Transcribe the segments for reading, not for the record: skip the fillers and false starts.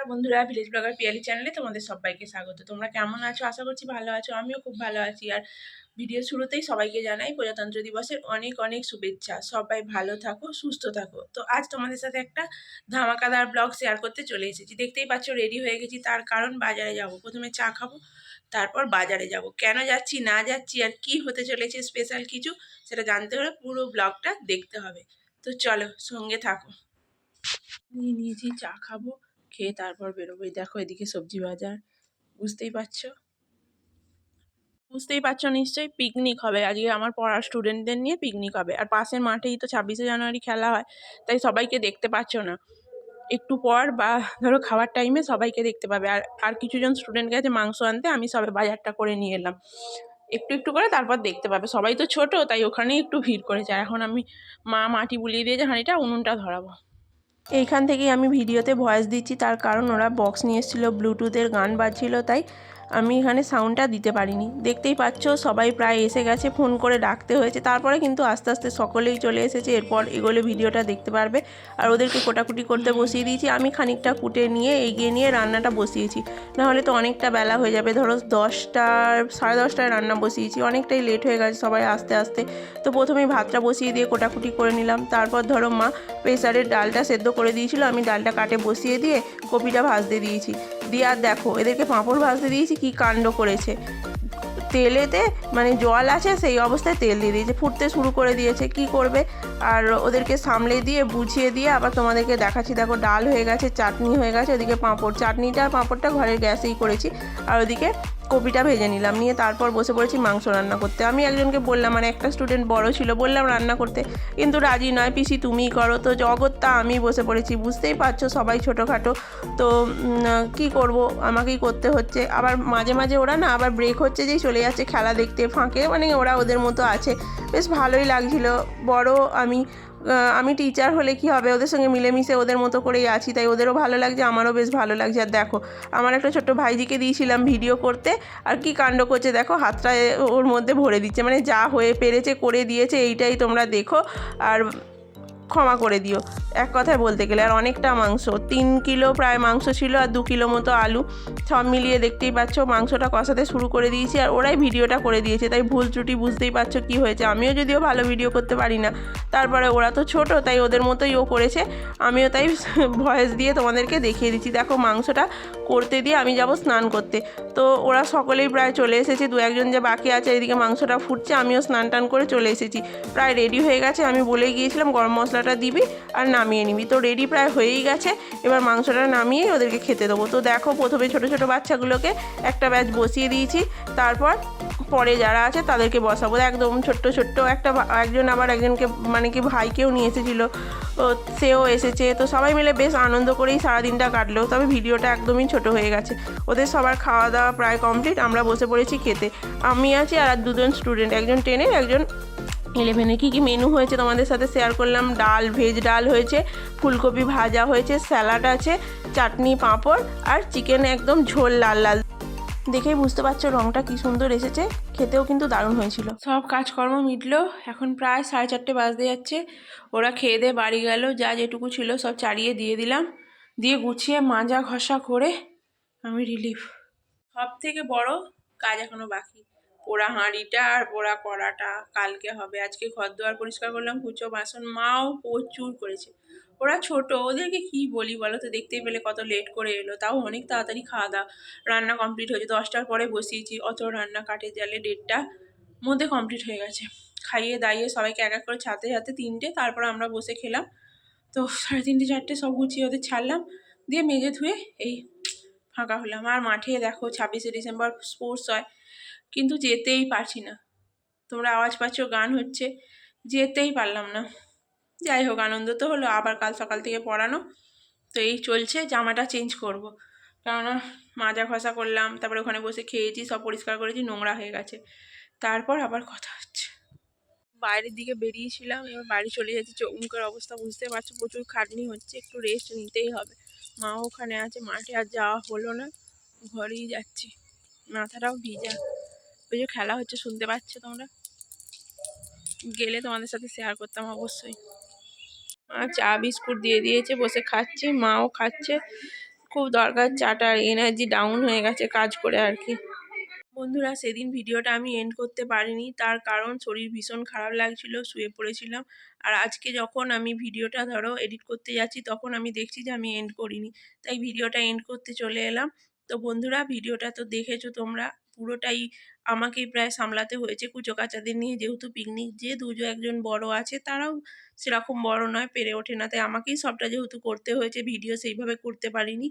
বন্ধুরা, village blogger Piyali চ্যানেলে তোমাদের সবাইকে স্বাগত। তোমরা কেমন আছো? আশা করছি ভালো আছো। আমিও খুব ভালো আছি। আর ভিডিও শুরুতেই সবাইকে জানাই প্রজাতন্ত্র দিবসের অনেক অনেক শুভেচ্ছা। সবাই ভালো থাকো, সুস্থ থাকো। তো আজ তোমাদের সাথে একটা ধামাকাদার ব্লগ শেয়ার করতে চলে এসেছি। দেখতেই পাচ্ছ রেডি হয়ে গেছি, তার কারণ বাজারে যাব। প্রথমে চা খাবো, তারপর বাজারে যাব। কেন যাচ্ছি না যাচ্ছি আর কি হতে চলেছে স্পেশাল কিছু, সেটা জানতে হলে পুরো ব্লগটা দেখতে হবে। তো চলো, সঙ্গে থাকো। নিয়ে নিয়েছি, চা খাবো, খেয়ে তারপর বেরোবো। দেখো এদিকে সবজি বাজার, বুঝতেই পারছো নিশ্চয়ই পিকনিক হবে আজকে। আমার পড়ার স্টুডেন্টদের নিয়ে পিকনিক হবে। আর পাশের মাঠেই তো 26শে জানুয়ারি খেলা হয়, তাই সবাইকে দেখতে পাচ্ছ না। একটু পর বা ধরো খাওয়ার টাইমে সবাইকে দেখতে পাবে। আর আর কিছুজন স্টুডেন্ট গেছে মাংস আনতে, আমি সবে বাজারটা করে নিয়ে এলাম। একটু একটু করে তারপর দেখতে পাবে। সবাই তো ছোট, তাই ওখানেই একটু ভিড় করেছে। আর এখন আমি মাটি বুলিয়ে দিয়েছে হাঁড়িটা, উনুনটা ধরাবো। এইখান থেকেই আমি ভিডিওতে ভয়েস দিচ্ছি, তার কারণ ওরা বক্স নিয়ে এসেছিলো, ব্লুটুথের গান বাজছিল, তাই আমি এখানে সাউন্ডটা দিতে পারিনি। দেখতেই পাচ্ছ সবাই প্রায় এসে গেছে, ফোন করে ডাকতে হয়েছে। তারপরে কিন্তু আস্তে আস্তে সকলেই চলে এসেছে। এরপর এগোলে ভিডিওটা দেখতে পারবে। আর ওদেরকে কোটাকুটি করতে বসিয়ে দিয়েছি। আমি খানিকটা কুটে নিয়ে এগিয়ে নিয়ে রান্নাটা বসিয়েছি, নাহলে তো অনেকটা বেলা হয়ে যাবে। ধরো 10টায় রান্না বসিয়েছি, অনেকটাই লেট হয়ে গেছে সবাই আস্তে আস্তে। তো প্রথমেই ভাতটা বসিয়ে দিয়ে কোটাকুটি করে নিলাম। তারপর ধরো মা প্রেসারের ডালটা সেদ্ধ করে দিয়েছিল, আমি ডালটা কাটে বসিয়ে দিয়ে কপিটা ভাজতে দিয়েছি। দিয়ে আর দেখো এদেরকে পাঁপড় ভাজতে দিয়েছি, কি কাণ্ড করেছে। তেলেতে মানে জল আছে সেই অবস্থায় তেল দিয়ে দিয়েছে, ফুটতে শুরু করে দিয়েছে। কি করবে? আর ওদেরকে সামলে দিয়ে বুঝিয়ে দিয়ে আবার তোমাদেরকে দেখাচ্ছি। দেখো ডাল হয়ে গেছে, চাটনি হয়ে গেছে, ওদিকে পাঁপড়। চাটনিটা আর পাঁপড়টা ঘরের গ্যাসেই করেছি। আর ওদিকে কপিটা ভেজে নিলাম, নিয়ে তারপর বসে পড়েছি মাংস রান্না করতে। আমি একজনকে বললাম, মানে একটা স্টুডেন্ট বড় ছিল, বললাম রান্না করতে, কিন্তু রাজি নয়। পিসি তুমিই করো। তো জগৎটা আমি বসে পড়েছি। বুঝতেই পারছো সবাই ছোটোখাটো, তো কি করব, আমাকেই করতে হচ্ছে। আবার মাঝে মাঝে ওরা না আবার ব্রেক হচ্ছে যেই চলে যাচ্ছে খেলা দেখতে ফাঁকে, মানে ওরা ওদের মতো আছে। বেশ ভালোই লাগছিল। বড় আমি টিচার হলে কি হবে, ওদের সঙ্গে মিলেমিশে ওদের মতো করেই আছি, তাই ওদেরও ভালো লাগছে, আমারও বেশ ভালো লাগছে। আর দেখো আমার একটা ছোট্ট ভাইজিকে দিয়েছিলাম ভিডিও করতে, আর কি কাণ্ড করছে দেখো, হাতটা ওর মধ্যে ভরে দিচ্ছে। মানে যা হয়ে পেরেছে করে দিয়েছে, এইটাই তোমরা দেখো আর ক্ষমা করে দিও এক কথায় বলতে গেলে। আর অনেকটা মাংস, 3 কিলো প্রায় মাংস ছিল, আর 2 কিলো মতো আলু, সব মিলিয়ে দেখতেই পাচ্ছ মাংসটা কষাতে শুরু করে দিয়েছি। আর ওরাই ভিডিওটা করে দিয়েছে, তাই ভুল ত্রুটি বুঝতেই পারছো কি হয়েছে। আমিও যদিও ভালো ভিডিও করতে পারি না, তারপরে ওরা তো ছোট, তাই ওদের মতোই ও করেছে। আমিও তাই ভয়েস দিয়ে তোমাদেরকে দেখিয়ে দিচ্ছি। দেখো মাংসটা করতে দিয়ে আমি যাব স্নান করতে। তো ওরা সকলেই প্রায় চলে এসেছে, 2-1জন যে বাকি আছে। এদিকে মাংসটা ফুটছে, আমিও স্নান টান করে চলে এসেছি। প্রায় রেডি হয়ে গেছে, আমি বলেই গিয়েছিলাম গরম মশলাটা দিবি আর নামিয়ে নিবি। তো রেডি প্রায় হয়েই গেছে, এবার মাংসটা নামিয়েই ওদেরকে খেতে দেবো। তো দেখো প্রথমে ছোটো ছোটো বাচ্চাগুলোকে একটা ব্যাচ বসিয়ে দিয়েছি, তারপর পরে যারা আছে তাদেরকে বসাবো। একদম ছোট্ট একজন আবার একজনকে মানে কি ভাইকেও নিয়ে এসেছিলো, সেও এসেছে। তো সবাই মিলে বেশ আনন্দ করেই সারাদিনটা কাটলো। তবে ভিডিওটা একদমই ছোট হয়ে গেছে। ওদের সবার খাওয়া দাওয়া প্রায় কমপ্লিট, আমরা বসে পড়েছি খেতে। আমি আছি আর 2জন স্টুডেন্ট, একজন 10-এর একজন 11-এর। কী মেনু হয়েছে তোমাদের সাথে শেয়ার করলাম। ডাল, ভেজ ডাল হয়েছে, ফুলকপি ভাজা হয়েছে, স্যালাড আছে, চাটনি, পাঁপড় আর চিকেন একদম ঝোল লাল লাল। দেখেই বুঝতে পারছো রঙটা কি সুন্দর এসেছে, খেতেও কিন্তু দারুণ হয়েছিল। সব কাজকর্ম মিটলো, এখন প্রায় 4:30 বাজতে যাচ্ছে। ওরা খেয়ে দিয়ে বাড়ি গেল, যা যেটুকু ছিল সব চাড়িয়ে দিয়ে দিলাম, দিয়ে গুছিয়ে মাজা ঘষা করে আমি রিলিফ। সব থেকে বড় কাজ এখনো বাকি, পোড়া হাঁড়িটা আর পোড়া কড়াটা কালকে হবে। আজকে ঘর দুয়ার পরিষ্কার করলাম, কুচো বাসন মাও প্রচুর করেছে। ওরা ছোট, ওদেরকে কি বলি বলো তো, দেখতেই পেলে কত লেট করে এলো, তাও অনেক তাড়াতাড়ি খাওয়া দাওয়া রান্না কমপ্লিট হয়েছে। 10টার পরে বসিয়েছি, অত রান্না কাটে জালে 1:30টার মধ্যে কমপ্লিট হয়ে গেছে। খাইয়ে দাইয়ে সবাইকে এক এক করে ছাড়তে 3টে, তারপর আমরা বসে খেলাম। তো 3:30 4টে সব গুছিয়ে ওদের ছাড়লাম, দিয়ে মেজে ধুয়ে এই ফাঁকা হলাম। আর মাঠে দেখো 26শে ডিসেম্বর স্পোর্টস হয়, কিন্তু যেতেই পারছি না। তোমরা আওয়াজ পাচ্ছ, গান হচ্ছে, যেতেই পারলাম না। যাই হোক, আনন্দ তো হলো। আবার কাল সকাল থেকে পড়ানো, তো এই চলছে। জামাটা চেঞ্জ করব, কেননা মাজা ঘষা করলাম, তারপরে ওখানে বসে খেয়েছি, সব পরিষ্কার করেছি, নোংরা হয়ে গেছে। তারপর আবার কথা হচ্ছে। বাইরের দিকে বেরিয়েছিলাম, এবার বাড়ি চলে যাচ্ছি। চোখ মুখের অবস্থা বুঝতে পারছো, প্রচুর খাটনি হচ্ছে, একটু রেস্ট নিতেই হবে। মা ওখানে আছে, মাঠে আর যাওয়া হলো না, ঘরেই যাচ্ছি। মাথাটাও ভিজা, ওই যে খেলা হচ্ছে শুনতে পাচ্ছ তোমরা, গেলে তোমাদের সাথে শেয়ার করতাম অবশ্যই। মা চা বিস্কুট দিয়ে দিয়েছে, বসে খাচ্ছি, মাও খাচ্ছে। খুব দরকার চাটার, এনার্জি ডাউন হয়ে গেছে কাজ করে আর কি। বন্ধুরা, সেদিন ভিডিওটা আমি এন্ড করতে পারিনি, তার কারণ শরীর ভীষণ খারাপ লাগছিল, শুয়ে পড়েছিলাম। আর আজকে যখন আমি ভিডিওটা এডিট করতে যাচ্ছি তখন আমি দেখছি যে আমি এন্ড করিনি, তাই ভিডিওটা এন্ড করতে চলে এলাম। তো বন্ধুরা, ভিডিওটা তো দেখেছো তোমরা, পুরোটাই আমাকেই প্রায় সামলাতে হয়েছে কুচো কাচাদের নিয়ে, যেহেতু পিকনিক যে একজন বড় আছে তারাও সেরকম বড় নয়, পেরে ওঠে না, তাই আমাকেই সবটা যেহেতু করতে হয়েছে, ভিডিও সেইভাবে করতে পারিনি।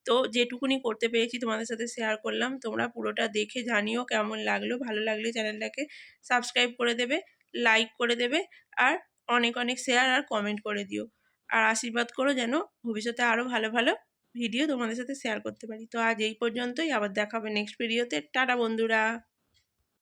তো যেটুকুনি করতে পেরেছি তোমাদের সাথে শেয়ার করলাম। তোমরা পুরোটা দেখে জানিও কেমন লাগলো। ভালো লাগলে চ্যানেলটাকে সাবস্ক্রাইব করে দেবে, লাইক করে দেবে, আর অনেক অনেক শেয়ার আর কমেন্ট করে দিও। আর আশীর্বাদ করো যেন ভবিষ্যতে আরও ভালো ভালো ভিডিও তোমাদের সাথে শেয়ার করতে পারি। তো আজ এই পর্যন্তই, আবার দেখা হবে নেক্সট ভিডিওতে। টাটা বন্ধুরা।